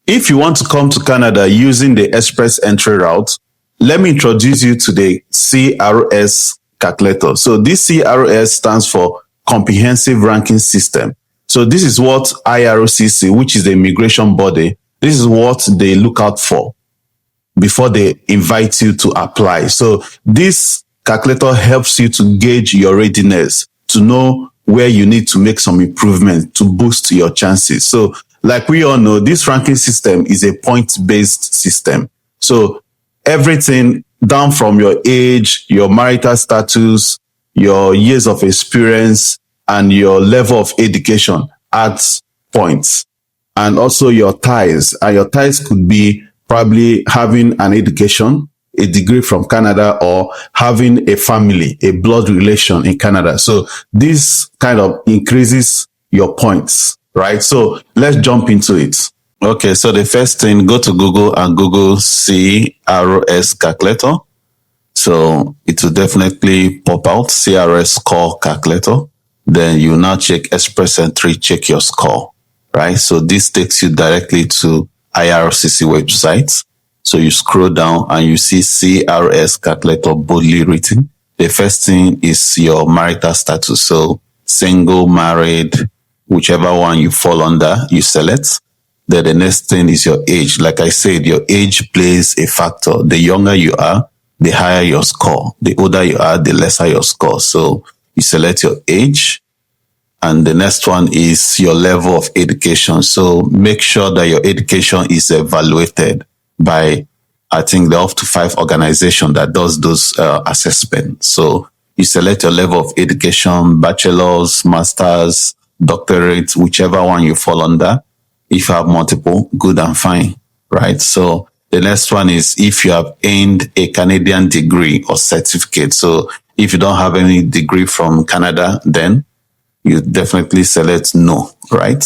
If you want to come to Canada using the express entry route, let me introduce you to the CRS calculator. So this CRS stands for Comprehensive Ranking System. So this is what IRCC, which is the immigration body, this is what they look out for before they invite you to apply. So this calculator helps you to gauge your readiness, to know where you need to make some improvement to boost your chances. So like we all know, this ranking system is a point-based system. So everything down from your age, your marital status, your years of experience, and your level of education adds points. And also your ties. And your ties could be probably having an education, a degree from Canada, or having a family, a blood relation in Canada. So this kind of increases your points, right? So let's jump into it. Okay, so the first thing, go to Google and Google CRS calculator. So it will definitely pop out CRS score calculator. Then you now check express entry, check your score, right? So this takes you directly to IRCC website. So you scroll down and you see CRS calculator boldly written. The first thing is your marital status. So single, married, whichever one you fall under, you select. Then the next thing is your age. Like I said, your age plays a factor. The younger you are, the higher your score. The older you are, the lesser your score. So you select your age. And the next one is your level of education. So make sure that your education is evaluated by, I think, the up to 5 organization that does those assessments. So you select your level of education, bachelor's, master's, doctorate, whichever one you fall under. If you have multiple, good and fine, right? So the next one is if you have earned a Canadian degree or certificate. So if you don't have any degree from Canada, then you definitely select no, right?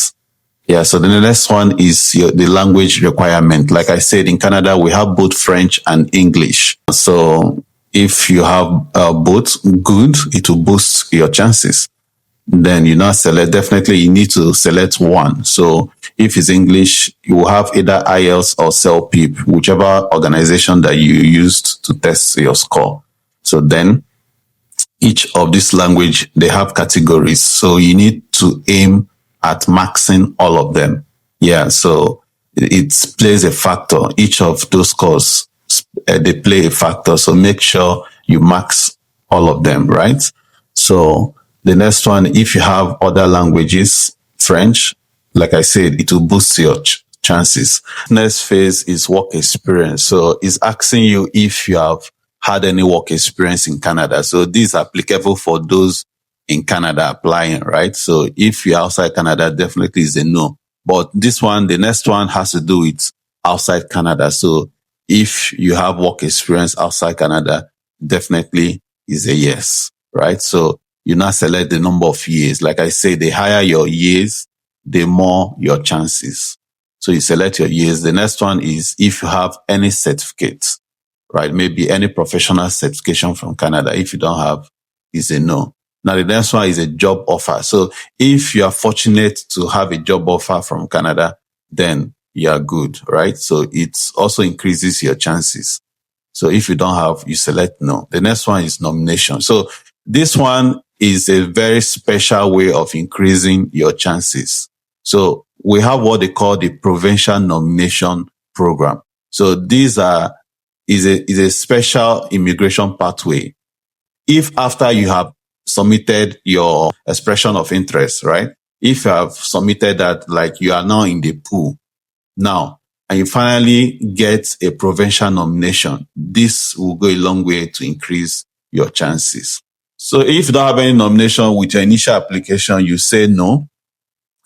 Yeah, so then the next one is the language requirement. Like I said, in Canada, we have both French and English. So if you have both, good, it will boost your chances. Then you now select, definitely you need to select one. So if it's English, you will have either IELTS or CELPIP, whichever organization that you used to test your score. So then each of this language, they have categories. So you need to aim at maxing all of them. Yeah, so it plays a factor. Each of those scores, they play a factor. So make sure you max all of them, right? So the next one, if you have other languages, French, like I said, it will boost your chances. Next phase is work experience. So it's asking you if you have had any work experience in Canada. So this is applicable for those in Canada applying, right? So if you're outside Canada, definitely is a no. But this one, the next one has to do with outside Canada. So if you have work experience outside Canada, definitely is a yes, right? So you now select the number of years. Like I say, the higher your years, the more your chances. So you select your years. The next one is if you have any certificates, right? Maybe any professional certification from Canada. If you don't have, it's a no. Now the next one is a job offer. So if you are fortunate to have a job offer from Canada, then you are good, right? So it also increases your chances. So if you don't have, you select no. The next one is nomination. So this one is a very special way of increasing your chances. So we have what they call the provincial nomination program. So these is a special immigration pathway. If after you have submitted your expression of interest, right? If you have submitted that, like you are now in the pool now, and you finally get a provincial nomination, this will go a long way to increase your chances. So if you don't have any nomination with your initial application, you say no.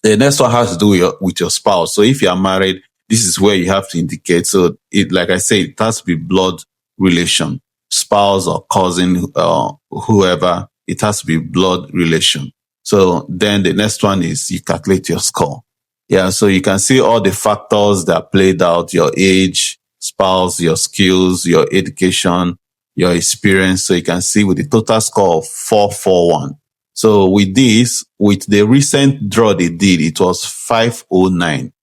The next one has to do with your spouse. So if you are married, this is where you have to indicate. So it, like I say, it has to be blood relation, spouse or cousin, whoever. It has to be blood relation. So then the next one is you calculate your score. Yeah. So you can see all the factors that played out: your age, spouse, your skills, your education, your experience. So you can see with the total score of 441. So with this, with the recent draw they did, it was 509.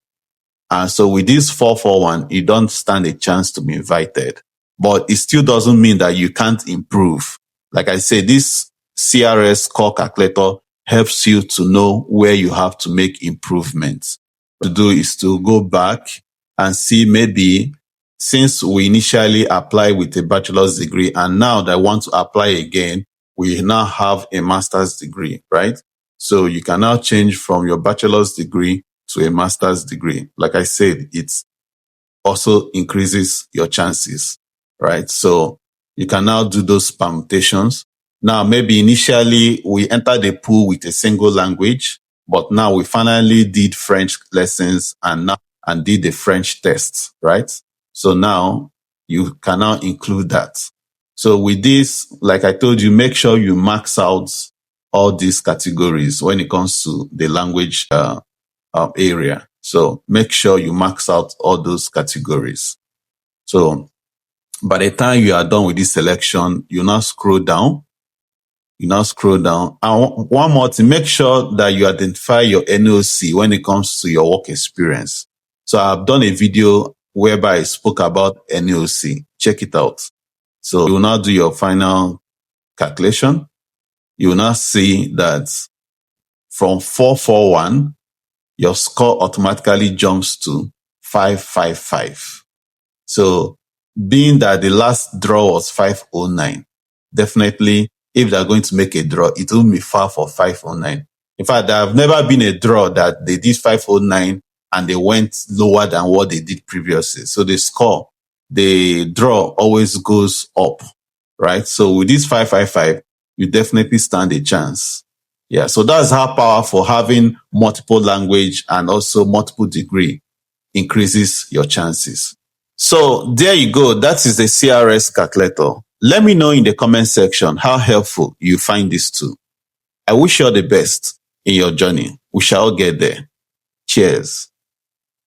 And so with this 441, you don't stand a chance to be invited. But it still doesn't mean that you can't improve. Like I said, this CRS score calculator helps you to know where you have to make improvements. What to do is to go back and see, maybe since we initially applied with a bachelor's degree and now that I want to apply again, we now have a master's degree, right? So you can now change from your bachelor's degree to a master's degree. Like I said, it also increases your chances, right? So you can now do those permutations. Now, maybe initially we entered the pool with a single language, but now we finally did French lessons and did the French test, right? So now you can now include that. So with this, like I told you, make sure you max out all these categories when it comes to the language area. So make sure you max out all those categories. So by the time you are done with this selection, you now scroll down. And one more thing, make sure that you identify your NOC when it comes to your work experience. So I've done a video whereby I spoke about NOC. Check it out. So you will now do your final calculation. You will now see that from 441, your score automatically jumps to 555. So being that the last draw was 509, definitely if they're going to make a draw, it will be far for 509. In fact, there have never been a draw that they did 509 and they went lower than what they did previously. So the draw always goes up, right? So with this 555, you definitely stand a chance. Yeah, so that's how powerful having multiple language and also multiple degree increases your chances. So there you go. That is the CRS calculator. Let me know in the comment section how helpful you find this tool. I wish you all the best in your journey. We shall get there. Cheers.